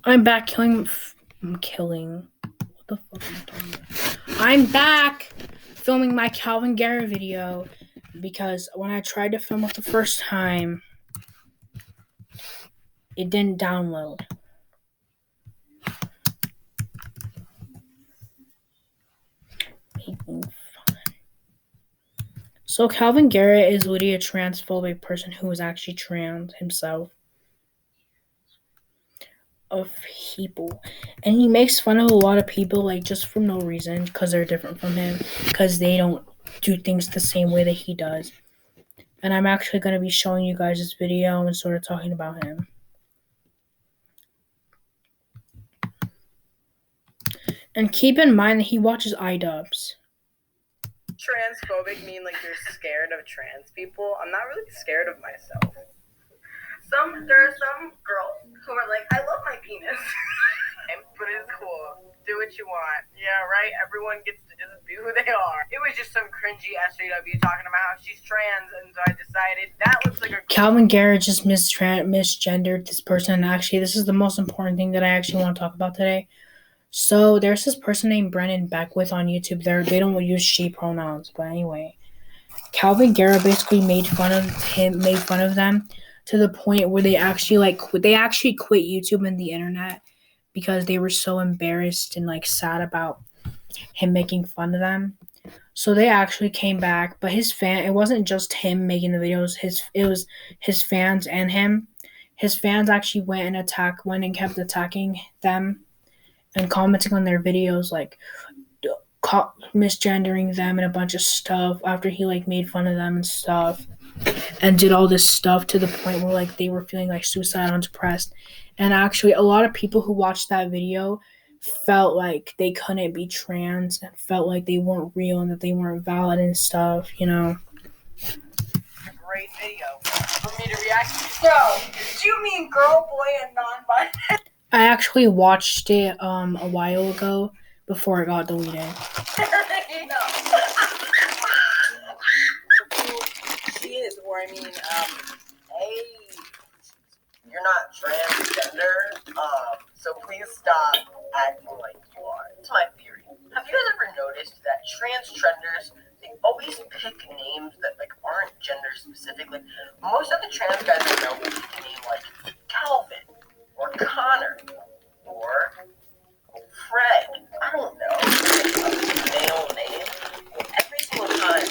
I'm back killing. I'm killing. What the fuck am I talking about? I'm back filming my Kalvin garrah video because when I tried to film it the first time, it didn't download. Making fun. So Kalvin garrah is literally a transphobic person who is actually trans himself. Of people, and he makes fun of a lot of people like just for no reason because they're different from him, because they don't do things the same way that he does. And I'm actually going to be showing you guys this video and sort of talking about him. And keep in mind that he watches iDubbbz. Transphobic mean like you're scared of trans people? I'm not really scared of myself. There are some girls who are like, I love my penis. But it's cool. Do what you want. Yeah, right? Everyone gets to just be who they are. It was just some cringy SJW talking about how she's trans, and so I decided that looks like a... Kalvin garrah just misgendered this person. Actually, this is the most important thing that I actually want to talk about today. So there's this person named Brennan Beckwith on YouTube. They don't use she pronouns, but anyway, Kalvin garrah basically made fun of them to the point where they actually quit YouTube and the internet because they were so embarrassed and sad about him making fun of them. So they actually came back, but it wasn't just him making the videos. It was his fans and him. His fans actually went and kept attacking them and commenting on their videos, misgendering them and a bunch of stuff after he made fun of them and stuff, and did all this stuff to the point where they were feeling suicidal and depressed. And actually, a lot of people who watched that video felt like they couldn't be trans and felt like they weren't real and that they weren't valid and stuff, Great video for me to react to. So, do you mean girl, boy, and non-binary? I actually watched it a while ago before it got deleted. She is, or I mean, hey, you're not transgender, so please stop acting like you are. It's my theory. Have you guys ever noticed that trans-trenders, they always pick names that aren't gender specific? Most of the trans guys I know pick a name like Kalvin or Connor or Fred. I don't know. A male name. Every single time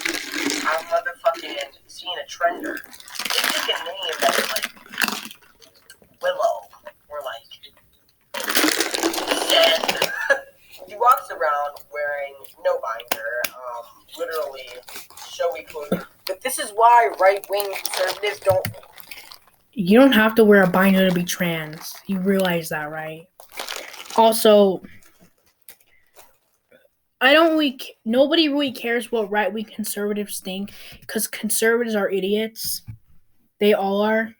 I'm motherfucking seeing a trender, they pick a name that's Willow or Jen. He walks around wearing no binder, literally showy clothing. But this is why right-wing conservatives don't... You don't have to wear a binder to be trans. You realize that, right? Also, nobody really cares what right-wing conservatives think, because conservatives are idiots. They all are.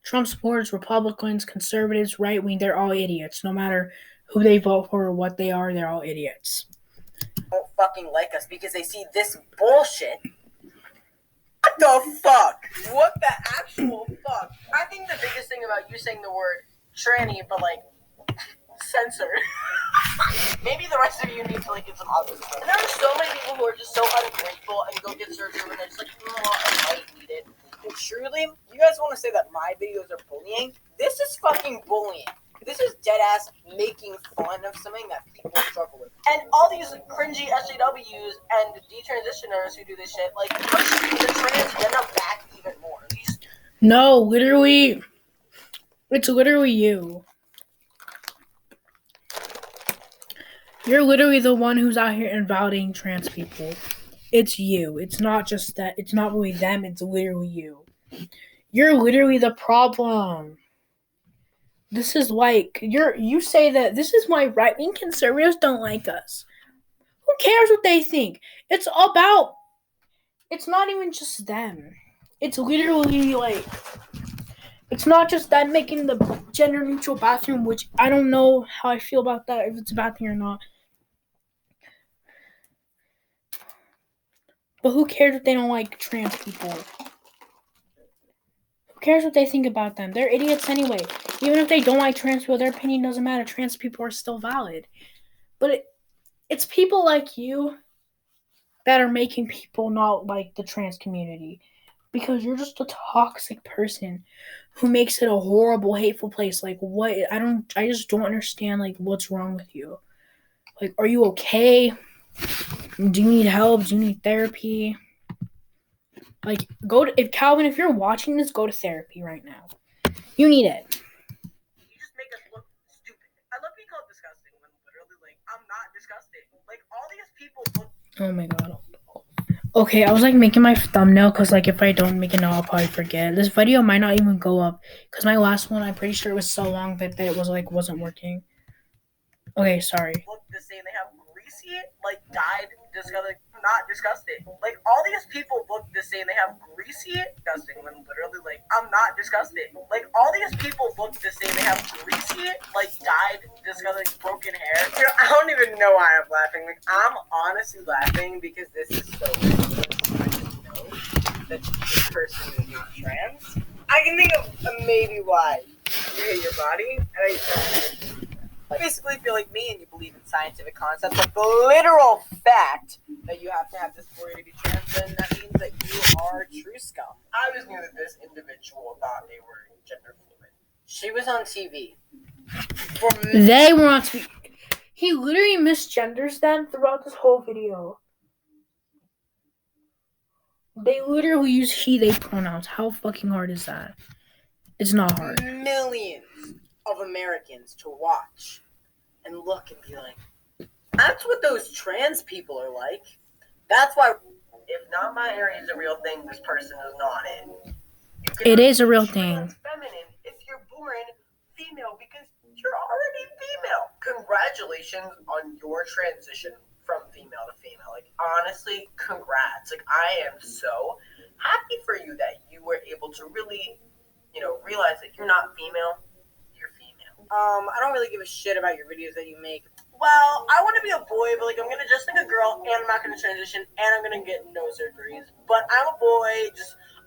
Trump supporters, Republicans, conservatives, right-wing, they're all idiots. No matter who they vote for or what they are, they're all idiots. Don't fucking like us because they see this bullshit. What the fuck? What the actual fuck? I think the biggest thing about you saying the word tranny, but censored. Maybe the rest of you need to get some opposite. And there are so many people who are just so ungrateful and go get surgery when they're just I might need it. And truly, you guys want to say that my videos are bullying? This is fucking bullying. This is deadass making fun of something that people struggle with. And all these cringy SJWs and detransitioners who do this shit, push the transgender back even more. No, literally, it's literally you. You're literally the one who's out here invalidating trans people. It's you. It's not just that. It's not really them. It's literally you. You're literally the problem. This is you say that this is why right-wing conservatives don't like us. Who cares what they think? It's not even just them. It's literally it's not just them making the gender-neutral bathroom, which I don't know how I feel about that, if it's a bad thing or not. But who cares if they don't like trans people? Who cares what they think about them? They're idiots anyway. Even if they don't like trans people, their opinion doesn't matter. Trans people are still valid. But it's people like you that are making people not like the trans community. Because you're just a toxic person who makes it a horrible, hateful place. Like, what? I just don't understand, like, what's wrong with you. Like, are you okay? Do you need help? Do you need therapy? Like, Calvin, if you're watching this, go to therapy right now. You need it. You just make us look stupid. I love being called disgusting when literally, like, I'm not disgusting. Like, all these people look. Oh my god. Okay, I was like making my thumbnail because like if I don't make it now, I'll probably forget. This video might not even go up because my last one, I'm pretty sure it was so long that it was like wasn't working. Okay, sorry. Look the same. They have greasy, like dyed, disgusting. Not disgusting. Like all these people look the same. They have greasy, disgusting. When literally, like I'm not disgusting. Like all these people look the same. They have greasy, like dyed, disgusting, broken hair. Dude, I don't even know why I'm laughing. Like I'm honestly laughing because this is so weird. I just know that this person is not trans. I can think of maybe why you hate your body, and I basically feel like me and you believe in scientific concepts, like the literal fact that you have to have dysphoria to be trans, then that means that you are true scum. I just knew that this individual thought they were gender fluid. She was on TV. They were on TV. He literally misgenders them throughout this whole video. They literally use he, they pronouns. How fucking hard is that? It's not hard. Millions of Americans to watch and look and be like, that's what those trans people are like. That's why, if not my area is a real thing, this person is not in. It is a real thing. Feminine if you're born female because you're already female. Congratulations on your transition from female to female. Like honestly, congrats. Like I am so happy for you that you were able to really, realize that you're not female. I don't really give a shit about your videos that you make. Well, I want to be a boy, but like I'm gonna dress like a girl, and I'm not gonna transition, and I'm gonna get no surgeries. But I'm a boy.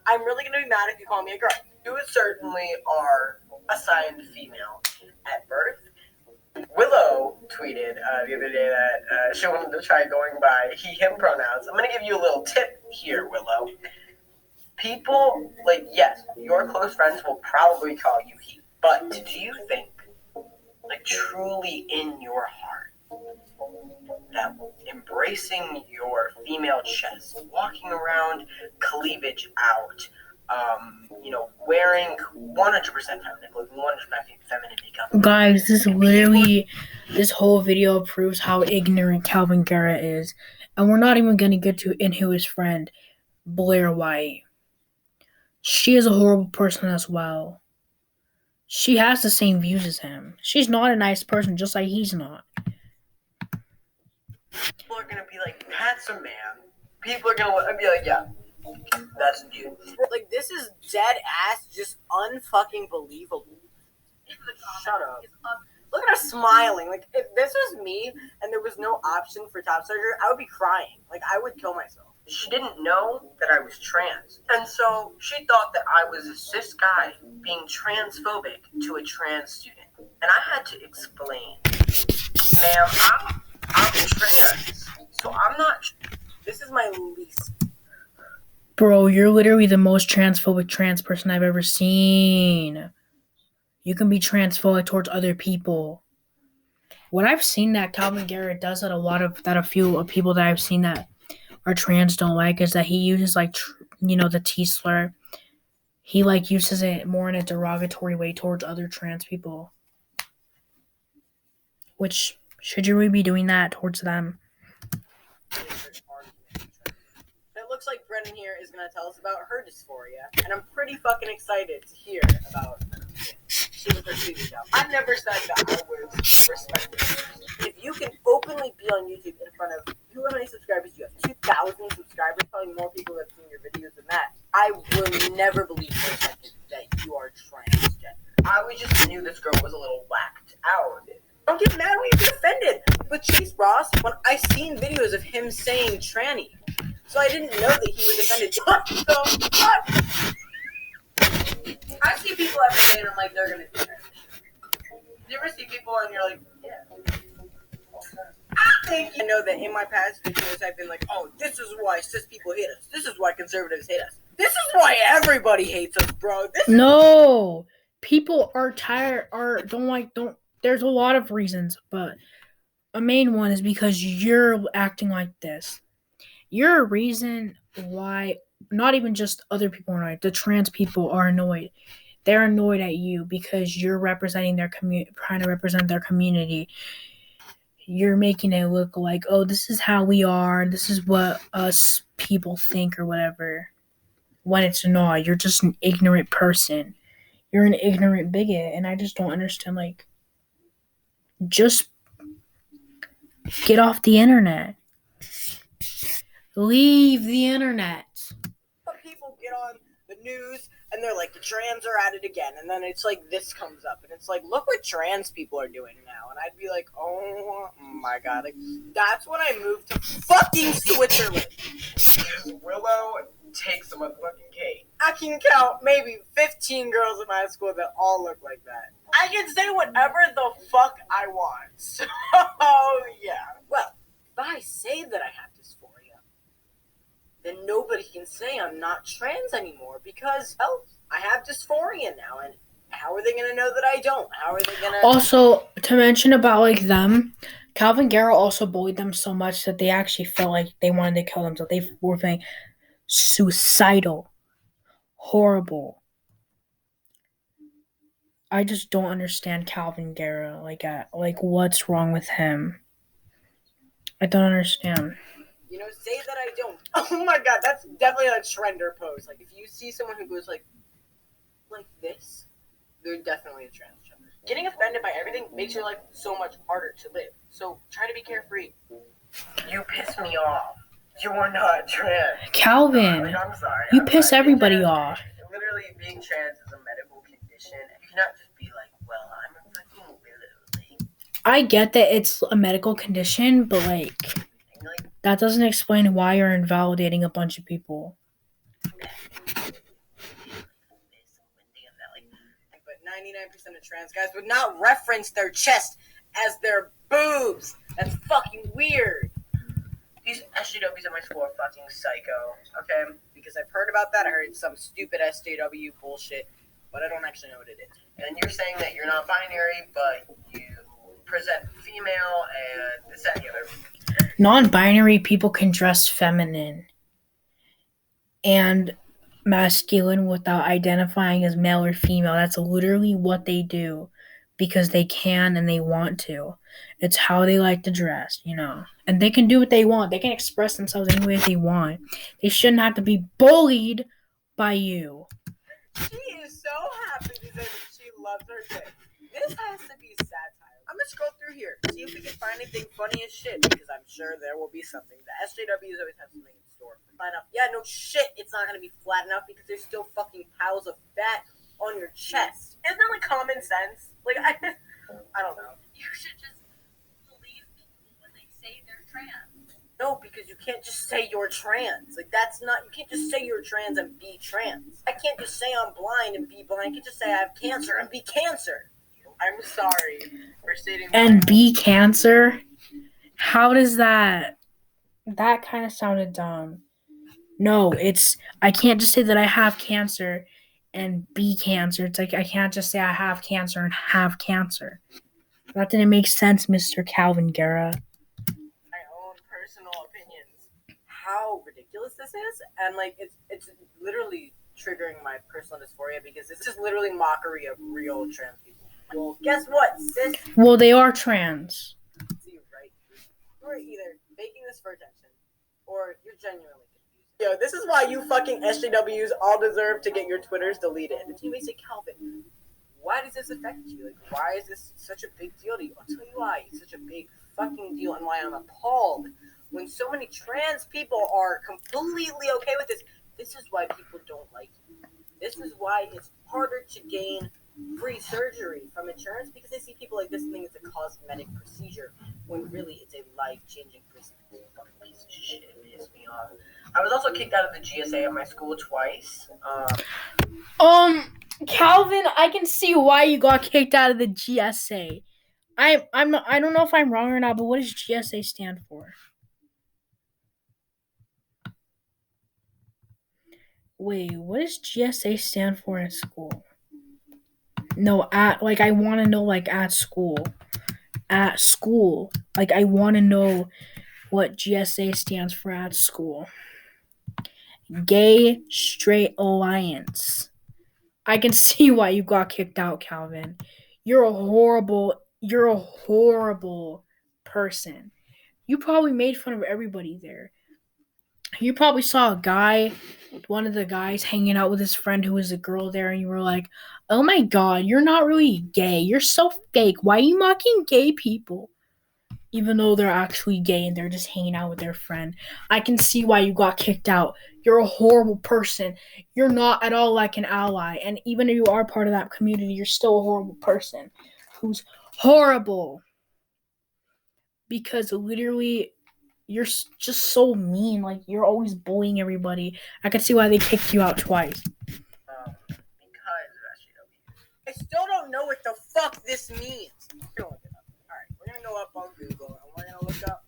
I'm really gonna be mad if you call me a girl. You certainly are assigned female at birth. Willow tweeted the other day that she wanted to try going by he/him pronouns. I'm gonna give you a little tip here, Willow. People yes, your close friends will probably call you he, but do you think? Like truly in your heart, that embracing your female chest, walking around cleavage out, wearing 100% feminine clothing, 100% feminine makeup. Guys, this whole video proves how ignorant Kalvin Garrah is. And we're not even going to get to into his friend, Blair White. She is a horrible person as well. She has the same views as him. She's not a nice person, just like he's not. People are gonna be like, that's a man. People are gonna be like, yeah, that's a dude. Like, this is dead ass, just unfucking believable. Shut up. Look at her smiling. Like, if this was me and there was no option for top surgery, I would be crying. Like, I would kill myself. She didn't know that I was trans. And so she thought that I was a cis guy being transphobic to a trans student. And I had to explain, ma'am, I'm trans. So I'm not. This is my least. Bro, you're literally the most transphobic trans person I've ever seen. You can be transphobic towards other people. What I've seen that Kalvin Garrah does that a few people that I've seen that are trans don't like is that he uses the T slur. He uses it more in a derogatory way towards other trans people. Which should you really be doing that towards them? It looks like Brennan here is going to tell us about her dysphoria, and I'm pretty fucking excited to hear about she was her TV show. I never said that I was respected. If you can openly be on YouTube in front of, how many subscribers do you have? 2,000 subscribers, probably more people have seen your videos than that. I will never believe for a second that you are transgender. I just knew this girl was a little whacked out. Don't get mad when you get offended. But Chase Ross, when I seen videos of him saying tranny, so I didn't know that he was offended. I see people every day and I'm like, they're gonna do transition. you ever see people and you're like, yeah. I know that in my past videos I've been like, oh, this is why cis people hate us. This is why conservatives hate us. This is why everybody hates us, bro. No, people are tired. Don't. There's a lot of reasons, but a main one is because you're acting like this. You're a reason why not even just other people are annoyed. The trans people are annoyed. They're annoyed at you because you're representing their trying to represent their community. You're making it look like, oh, this is how we are, this is what us people think or whatever. When it's not, you're just an ignorant person. You're an ignorant bigot, and I just don't understand. Like, just get off the internet. Leave the internet. People get on the news and they're like, the trans are at it again, and then it's like this comes up and it's like, look what trans people are doing now, and I'd be like, oh my god, like, that's when I moved to fucking Switzerland. Willow takes a motherfucking cake. I can count maybe 15 girls in my school that all look like that. I can say whatever the fuck I want. So yeah. Well, if I say that I have dysphoria, then nobody can say I'm not trans anymore because, oh, I have dysphoria now, and how are they going to know that I don't? How are they going to... Also, to mention about, like, them, Kalvin Garrah also bullied them so much that they actually felt like they wanted to kill themselves. They were feeling suicidal. Horrible. I just don't understand Kalvin Garrah. Like, what's wrong with him? I don't understand. You know, say that I don't. Oh my god, that's definitely a trender pose. Like, if you see someone who goes like this, they're definitely a transgender. Getting offended by everything makes your life so much harder to live. So try to be carefree. You piss me off. You are not trans. Kalvin, I'm sorry. you piss everybody off. Literally, being trans is a medical condition. You cannot just be like, well, I'm a fucking Willow. I get that it's a medical condition, but, like, that doesn't explain why you're invalidating a bunch of people. But 99% of trans guys would not reference their chest as their boobs. That's fucking weird. These SJWs at my school are fucking psycho, okay? Because I've heard about that. I heard some stupid SJW bullshit, but I don't actually know what it is. And you're saying that you're not binary, but you present female and this, that, and the other. Non-binary people can dress feminine and masculine without identifying as male or female. That's literally what they do because they can and they want to. It's how they like to dress, you know. And they can do what they want. They can express themselves any way they want. They shouldn't have to be bullied by you. She is so happy to say that she loves her dick. This has to be satire. I'm gonna scroll through here, see if we can find anything funny as shit, because I'm sure there will be something. The SJWs always have something in store. Find out. Yeah, no shit, it's not gonna be flat enough because there's still fucking piles of fat on your chest. Isn't that like common sense? Like, I don't know. You should just believe people when they say they're trans. No, because you can't just say you're trans. Like, that's not, you can't just say you're trans and be trans. I can't just say I'm blind and be blind. I can't just say I have cancer and be cancer. I'm sorry for stating that. And be cancer? How does that kind of sounded dumb. No, I can't just say that I have cancer and be cancer. It's like I can't just say I have cancer and have cancer. That didn't make sense, Mr. Kalvin Garrah. My own personal opinions. How ridiculous this is, and like it's literally triggering my personal dysphoria because this is literally mockery of real trans people. Well, guess what, sis? Well, they are trans. See, right? You're either faking this for attention, or you're genuinely confused. Yo, this is why you fucking SJWs all deserve to get your Twitters deleted. You may say, Kalvin, why does this affect you? Like, why is this such a big deal to you? I'll tell you why it's such a big fucking deal and why I'm appalled when so many trans people are completely okay with this. This is why people don't like you. This is why it's harder to gain free surgery from insurance because they see people like this thing as a cosmetic procedure when really it's a life-changing procedure. Fucking piece of shit, it pissed me off. I was also kicked out of the GSA at my school twice. Kalvin, I can see why you got kicked out of the GSA. I don't know if I'm wrong or not, but what does GSA stand for? Wait, what does GSA stand for in school? No, I want to know at school. At school. I want to know what GSA stands for at school. Gay Straight Alliance. I can see why you got kicked out, Kalvin. You're a horrible person. You probably made fun of everybody there. You probably saw one of the guys hanging out with his friend who was a girl there, and you were like, oh my god, you're not really gay. You're so fake. Why are you mocking gay people? Even though they're actually gay and they're just hanging out with their friend. I can see why you got kicked out. You're a horrible person. You're not at all like an ally. And even if you are part of that community, you're still a horrible person who's horrible. Because literally, you're just so mean. You're always bullying everybody. I can see why they kicked you out twice. I still don't know what the fuck this means. Alright, we're gonna go up on Google and we're gonna look up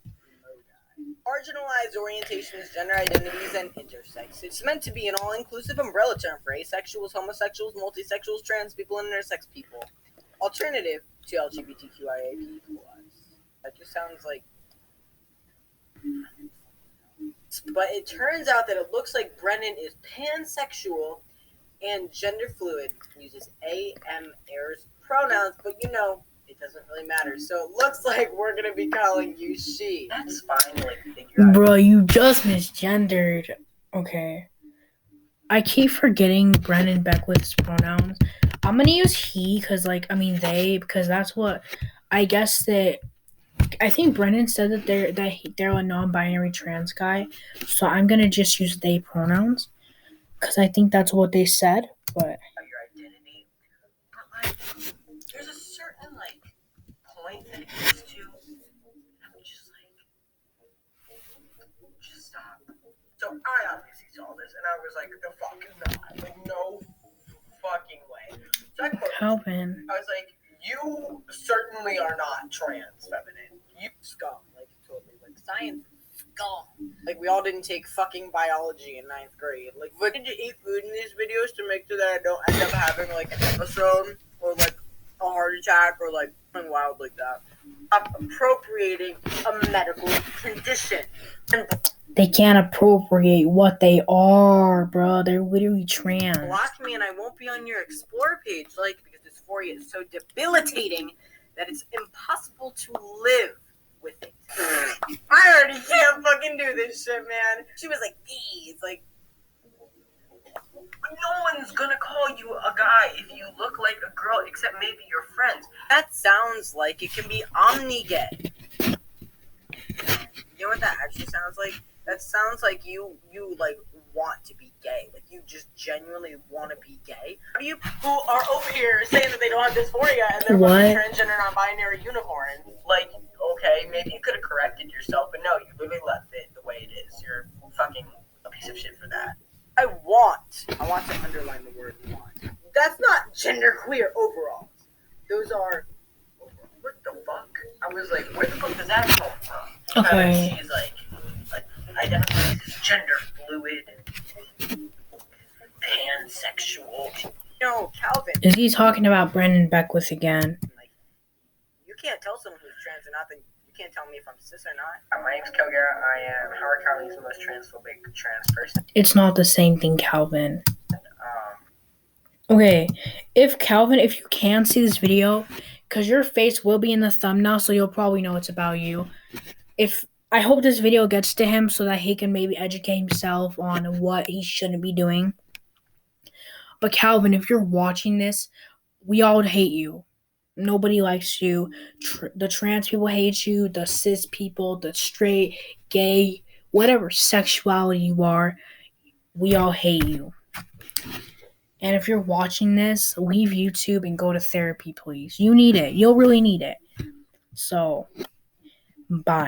marginalized orientations, gender identities, and intersex. It's meant to be an all-inclusive umbrella term for asexuals, homosexuals, multisexuals, trans people, and intersex people. Alternative to LGBTQIA+. That just sounds like... But it turns out that it looks like Brennan is pansexual and gender fluid, uses airs pronouns, but it doesn't really matter. So it looks like we're gonna be calling you she. That's fine, Bro, you just misgendered. Okay. I keep forgetting Brennan Beckwith's pronouns. I'm gonna use he because they, because that's what I guess that I think Brennan said that they're a non-binary trans guy, so I'm gonna just use they pronouns because I think that's what they said. But your identity, but there's a certain point that it gets to. I'm just stop. So I obviously saw this and I was like, the fuck not, no fucking way. So I Kalvin, was like, you certainly are not trans feminine. You scum. Totally. Science scum. We all didn't take fucking biology in 9th grade. We're going to eat food in these videos to make sure that I don't end up having, an episode or, a heart attack or, something wild like that. Stop appropriating a medical condition. they can't appropriate what they are, bro. They're literally trans. Block me and I won't be on your explore page, because dysphoria is so debilitating that it's impossible to live with it. I already can't fucking do this shit, man. She was like, these, no one's gonna call you a guy if you look like a girl except maybe your friends. That sounds like it can be omni-gay. You know what that actually sounds like? That sounds like you want to be gay. You just genuinely want to be gay. How do you who are over here saying that they don't have dysphoria and they're fucking transgender non-binary unicorn? Okay, maybe you could have corrected yourself, but no, you literally left it the way it is. You're fucking a piece of shit for that. I want to underline the word want. That's not genderqueer overalls. Those are... What the fuck? I was like, where the fuck does that come from? Okay. He's identifies as gender fluid, pansexual. No, Kalvin. Is he talking about Brennan Beckwith again? You can't tell someone who's trans or not, then you can't tell me if I'm cis or not. My name's Garrah. I am Howard County's most transphobic trans person. It's not the same thing, Kalvin. Okay, if you can see this video, because your face will be in the thumbnail, so you'll probably know it's about you. I hope this video gets to him so that he can maybe educate himself on what he shouldn't be doing. But Kalvin, if you're watching this, we all hate you. Nobody likes you. The trans people hate you. The cis people, the straight, gay, whatever sexuality you are, we all hate you. And if you're watching this, leave YouTube and go to therapy, please. You need it. You'll really need it. So, bye.